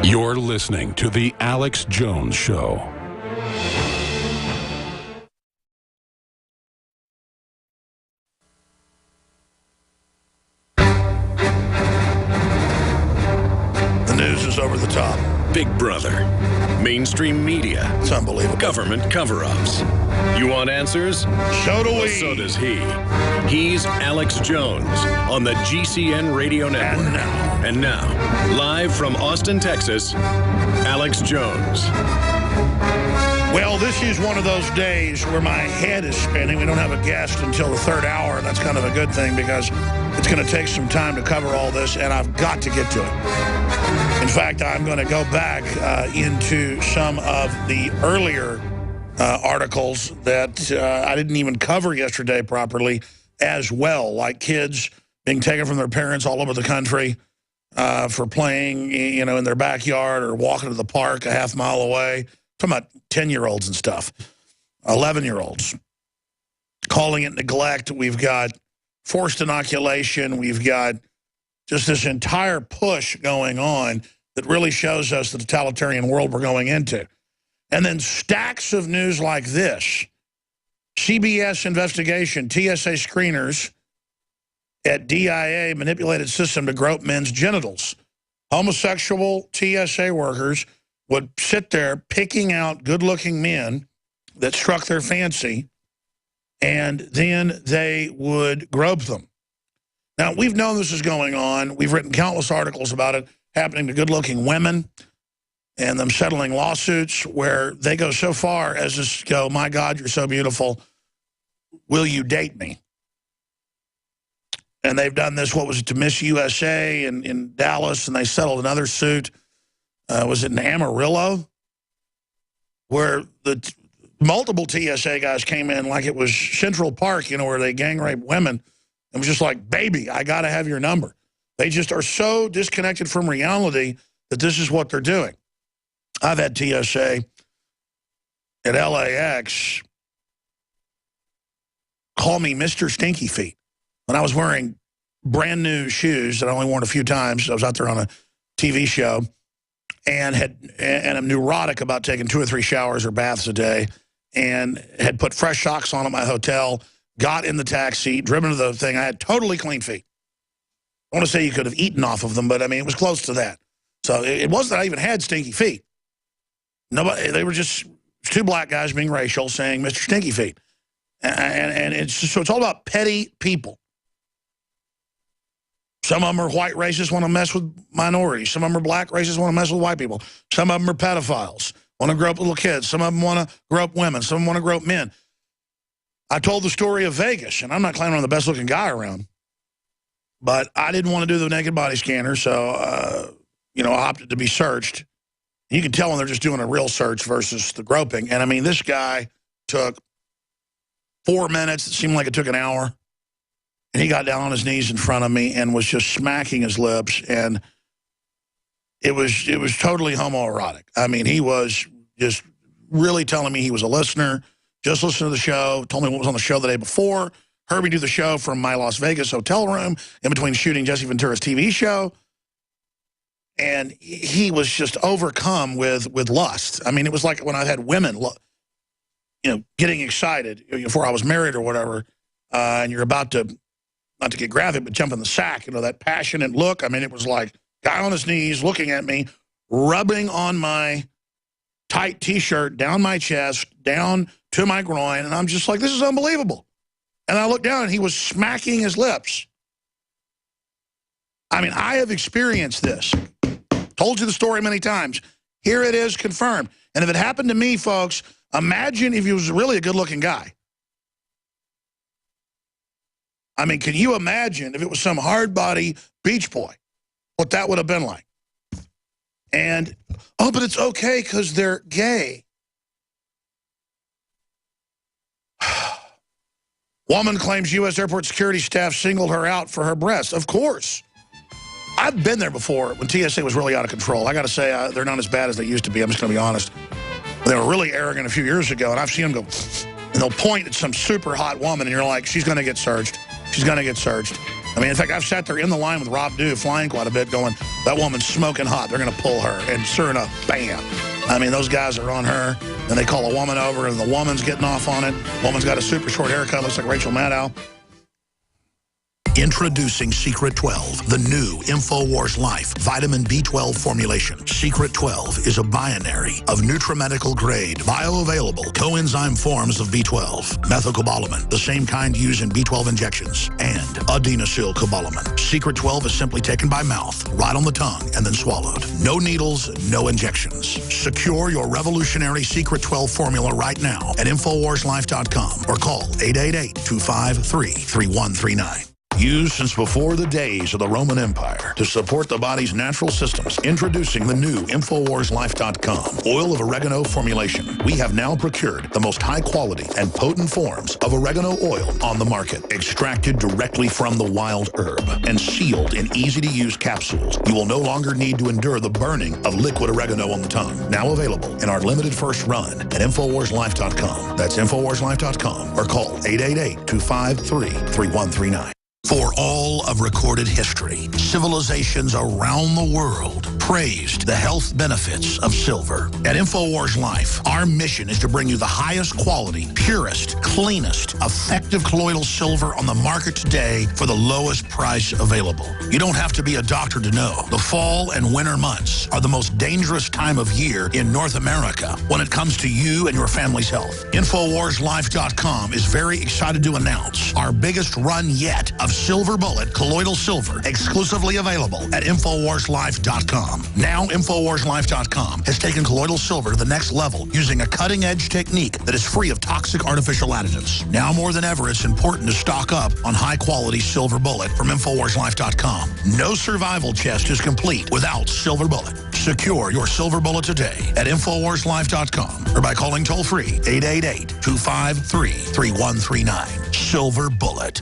You're listening to The Alex Jones Show. The news is over the top. Big Brother. Mainstream media. It's unbelievable. Government cover-ups. You want answers? So do we. So does he. He's Alex Jones on the GCN Radio Network. And now, live from Austin, Texas, Alex Jones. Well, this is one of those days where my head is spinning. We don't have a guest until the third hour, and that's kind of a good thing because it's going to take some time to cover all this, and I've got to get to it. In fact, I'm going to go back into some of the earlier articles that I didn't even cover yesterday properly as well, like kids being taken from their parents all over the country for playing, you know, in their backyard or walking to the park a half mile away. Talking about 10-year-olds and stuff, 11-year-olds, calling it neglect. We've got forced inoculation. We've got just this entire push going on that really shows us the totalitarian world we're going into. And then stacks of news like this. CBS investigation, TSA screeners at DIA manipulated system to grope men's genitals. Homosexual TSA workers would sit there picking out good-looking men that struck their fancy, and then they would grope them. Now, we've known this is going on. We've written countless articles about it happening to good-looking women and them settling lawsuits where they go so far as to go, my God, you're so beautiful. Will you date me? And they've done this, what was it, to Miss USA in Dallas, and they settled another suit. Was it in Amarillo? Where the multiple TSA guys came in like it was Central Park, you know, where they gang rape women. It was just like, baby, I got to have your number. They just are so disconnected from reality that this is what they're doing. I've had TSA at LAX call me Mr. Stinky Feet when I was wearing brand new shoes that I only worn a few times. I was out there on a TV show and I'm neurotic about taking 2 or 3 showers or baths a day, and had put fresh socks on at my hotel, got in the taxi, driven to the thing. I had totally clean feet. I want to say you could have eaten off of them, but I mean, it was close to that. So it wasn't that I even had stinky feet. Nobody, they were just 2 black guys being racial saying Mr. Stinky Feet. And it's just, so it's all about petty people. Some of them are white racists, want to mess with minorities. Some of them are black racists, want to mess with white people. Some of them are pedophiles, want to grow up little kids. Some of them want to grow up women. Some of them want to grow up men. I told the story of Vegas, and I'm not claiming I'm the best-looking guy around, but I didn't want to do the naked body scanner, so, you know, I opted to be searched. You can tell when they're just doing a real search versus the groping. And, I mean, this guy took 4 minutes. It seemed like it took an hour. And he got down on his knees in front of me and was just smacking his lips. And it was totally homoerotic. I mean, he was just really telling me he was a listener, just listened to the show, told me what was on the show the day before, heard me do the show from my Las Vegas hotel room in between shooting Jesse Ventura's TV show. And he was just overcome with lust. I mean, it was like when I had women, you know, getting excited before I was married or whatever, and you're about to, not to get graphic, but jump in the sack, you know, that passionate look. I mean, it was like guy on his knees looking at me, rubbing on my tight T-shirt, down my chest, down to my groin, and I'm just like, this is unbelievable. And I looked down, and he was smacking his lips. I mean, I have experienced this. Told you the story many times. Here it is, confirmed. And if it happened to me, folks, imagine if he was really a good-looking guy. I mean, can you imagine if it was some hard-body beach boy, what that would have been like? And, oh, but it's okay because they're gay. Woman claims U.S. airport security staff singled her out for her breasts. Of course. I've been there before when TSA was really out of control. I got to say, they're not as bad as they used to be. I'm just going to be honest. They were really arrogant a few years ago, and I've seen them go, and they'll point at some super hot woman, and you're like, she's going to get searched. She's going to get searched. I mean, in fact, I've sat there in the line with Rob Dew flying quite a bit going, that woman's smoking hot. They're going to pull her. And sure enough, bam. I mean, those guys are on her. And they call a woman over, and the woman's getting off on it. Woman's got a super short haircut, looks like Rachel Maddow. Introducing Secret 12, the new InfoWars Life vitamin B12 formulation. Secret 12 is a binary of nutrimedical grade, bioavailable coenzyme forms of B12, methylcobalamin, the same kind used in B12 injections, and adenosylcobalamin. Secret 12 is simply taken by mouth, right on the tongue, and then swallowed. No needles, no injections. Secure your revolutionary Secret 12 formula right now at InfoWarsLife.com or call 888-253-3139. Used since before the days of the Roman Empire to support the body's natural systems. Introducing the new InfoWarsLife.com oil of oregano formulation. We have now procured the most high quality and potent forms of oregano oil on the market. Extracted directly from the wild herb and sealed in easy-to-use capsules. You will no longer need to endure the burning of liquid oregano on the tongue. Now available in our limited first run at InfoWarsLife.com. That's InfoWarsLife.com or call 888-253-3139. For all of recorded history, civilizations around the world praised the health benefits of silver. At InfoWars Life, our mission is to bring you the highest quality, purest, cleanest, effective colloidal silver on the market today for the lowest price available. You don't have to be a doctor to know. The fall and winter months are the most dangerous time of year in North America when it comes to you and your family's health. InfoWarsLife.com is very excited to announce our biggest run yet of Silver Bullet colloidal silver, exclusively available at InfoWarsLife.com. Now, InfoWarsLife.com has taken colloidal silver to the next level using a cutting-edge technique that is free of toxic artificial additives. Now more than ever, it's important to stock up on high-quality Silver Bullet from InfoWarsLife.com. No survival chest is complete without Silver Bullet. Secure your Silver Bullet today at InfoWarsLife.com or by calling toll-free 888-253-3139. Silver Bullet.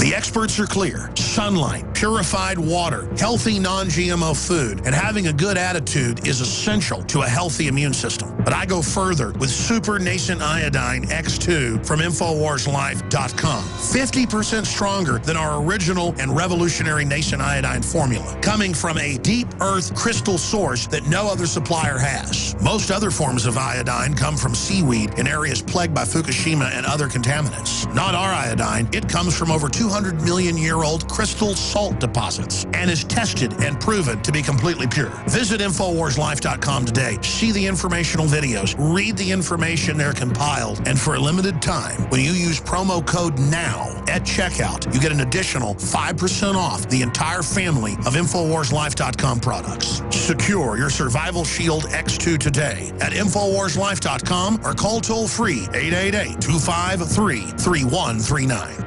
The experts are clear. Sunlight, purified water, healthy non-GMO food, and having a good attitude is essential to a healthy immune system. But I go further with Super Nascent Iodine X2 from InfoWarsLife.com. 50% stronger than our original and revolutionary Nascent Iodine formula, coming from a deep earth crystal source that no other supplier has. Most other forms of iodine come from seaweed in areas plagued by Fukushima and other contaminants. Not our iodine. It comes from over 200-million-year-old crystal salt deposits and is tested and proven to be completely pure. Visit InfoWarsLife.com today. See the informational videos. Read the information they're compiled. And for a limited time, when you use promo code NOW at checkout, you get an additional 5% off the entire family of InfoWarsLife.com products. Secure your Survival Shield X2 today at InfoWarsLife.com or call toll-free 888-253-3139.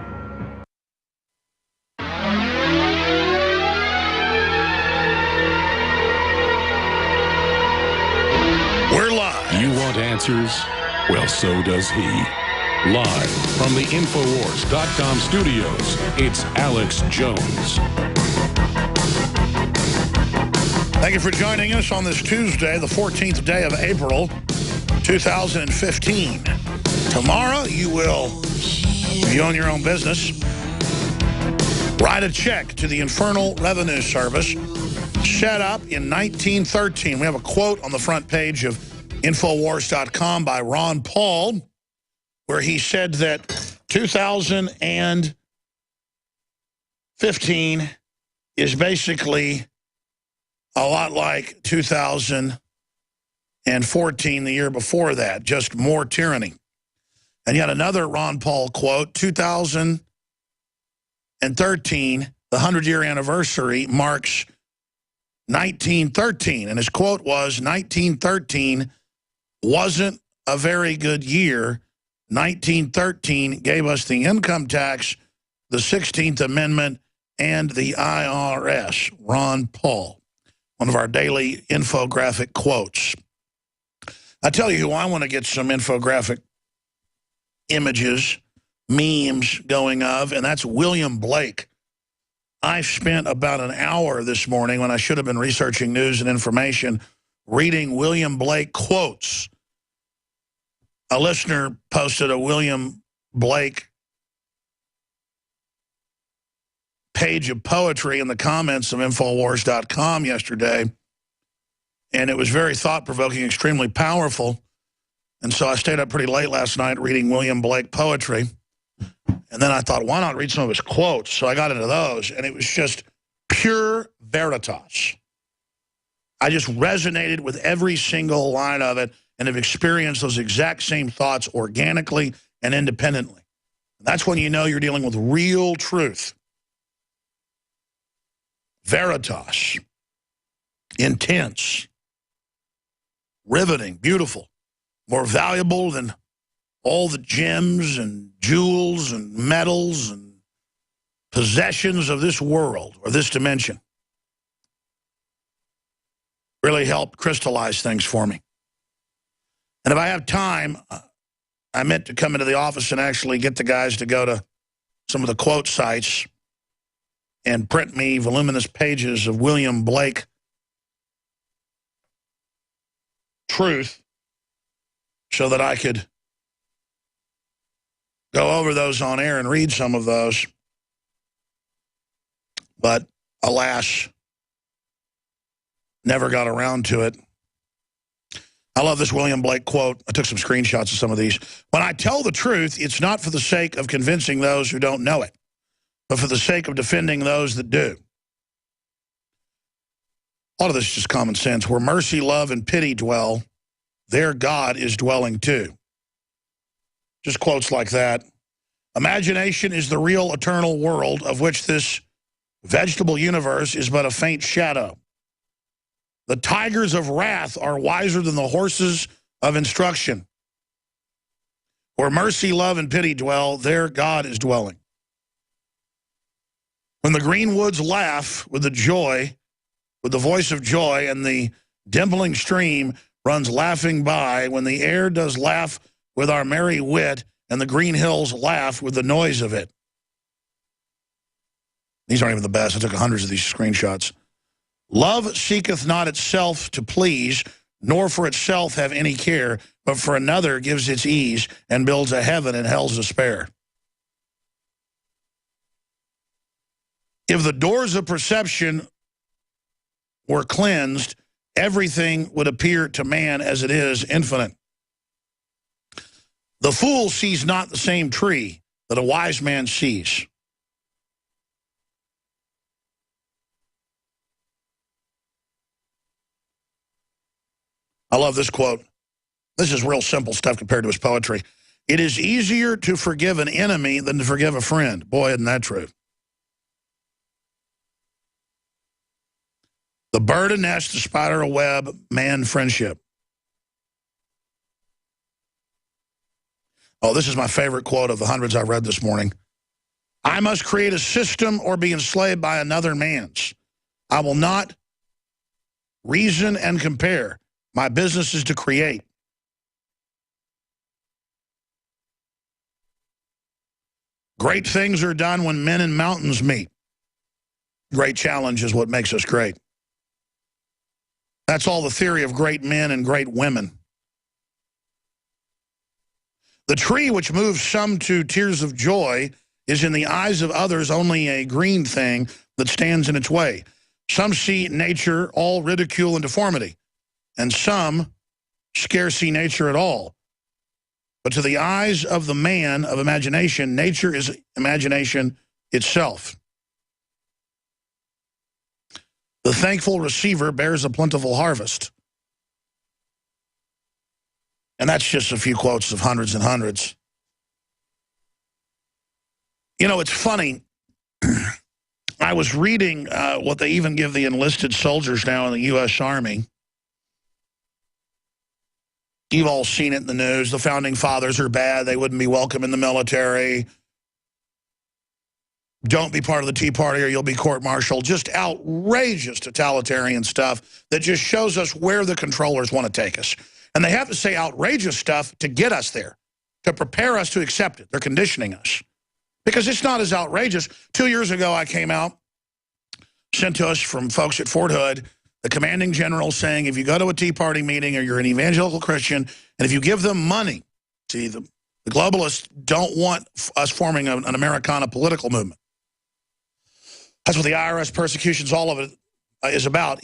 We're live. You want answers? Well, so does he. Live from the Infowars.com studios, it's Alex Jones. Thank you for joining us on this Tuesday, the 14th day of April, 2015. Tomorrow, you will, if you own your own business, write a check to the Infernal Revenue Service, set up in 1913. We have a quote on the front page of Infowars.com by Ron Paul, where he said that 2015 is basically a lot like 2014, the year before that, just more tyranny. And yet another Ron Paul quote, 2013, the 100-year anniversary, marks 1913. And his quote was, 1913 wasn't a very good year. 1913 gave us the income tax, the 16th Amendment, and the IRS. Ron Paul, one of our daily infographic quotes. I tell you who I want to get some infographic images, memes going of, and that's William Blake. I spent about an hour this morning when I should have been researching news and information, reading William Blake quotes. A listener posted a William Blake page of poetry in the comments of Infowars.com yesterday, and it was very thought-provoking, extremely powerful. And so I stayed up pretty late last night reading William Blake poetry. And then I thought, why not read some of his quotes? So I got into those, and it was just pure veritas. I just resonated with every single line of it and have experienced those exact same thoughts organically and independently. That's when you know you're dealing with real truth. Veritas. Intense. Riveting. Beautiful. More valuable than all the gems and jewels and metals and possessions of this world or this dimension. Really helped crystallize things for me. And if I have time, I meant to come into the office and actually get the guys to go to some of the quote sites and print me voluminous pages of William Blake truth so that I could go over those on air and read some of those. But alas, never got around to it. I love this William Blake quote. I took some screenshots of some of these. When I tell the truth, it's not for the sake of convincing those who don't know it, but for the sake of defending those that do. A lot of this is just common sense. Where mercy, love, and pity dwell, there God is dwelling too. Just quotes like that. Imagination is the real eternal world of which this vegetable universe is but a faint shadow. The tigers of wrath are wiser than the horses of instruction. Where mercy, love, and pity dwell, there God is dwelling. When the green woods laugh with the voice of joy, and the dimpling stream runs laughing by, when the air does laugh with our merry wit, and the green hills laugh with the noise of it. These aren't even the best. I took hundreds of these screenshots. Love seeketh not itself to please, nor for itself have any care, but for another gives its ease, and builds a heaven in hell's despair. If the doors of perception were cleansed, everything would appear to man as it is, infinite. The fool sees not the same tree that a wise man sees. I love this quote. This is real simple stuff compared to his poetry. It is easier to forgive an enemy than to forgive a friend. Boy, isn't that true? The bird a nest, the spider a web, man friendship. Oh, this is my favorite quote of the hundreds I've read this morning. I must create a system or be enslaved by another man's. I will not reason and compare. My business is to create. Great things are done when men and mountains meet. Great challenge is what makes us great. That's all the theory of great men and great women. The tree which moves some to tears of joy is in the eyes of others only a green thing that stands in its way. Some see nature all ridicule and deformity, and some scarce see nature at all. But to the eyes of the man of imagination, nature is imagination itself. The thankful receiver bears a plentiful harvest. And that's just a few quotes of hundreds and hundreds. You know, it's funny. I was reading what they even give the enlisted soldiers now in the U.S. Army. You've all seen it in the news. The founding fathers are bad. They wouldn't be welcome in the military. Don't be part of the Tea Party or you'll be court-martialed. Just outrageous totalitarian stuff that just shows us where the controllers want to take us. And they have to say outrageous stuff to get us there, to prepare us to accept it. They're conditioning us. Because it's not as outrageous. 2 years ago, I came out, sent to us from folks at Fort Hood, the commanding general saying, if you go to a Tea Party meeting or you're an evangelical Christian, and if you give them money, see, the globalists don't want us forming an Americana political movement. That's what the IRS persecution's all of it is about.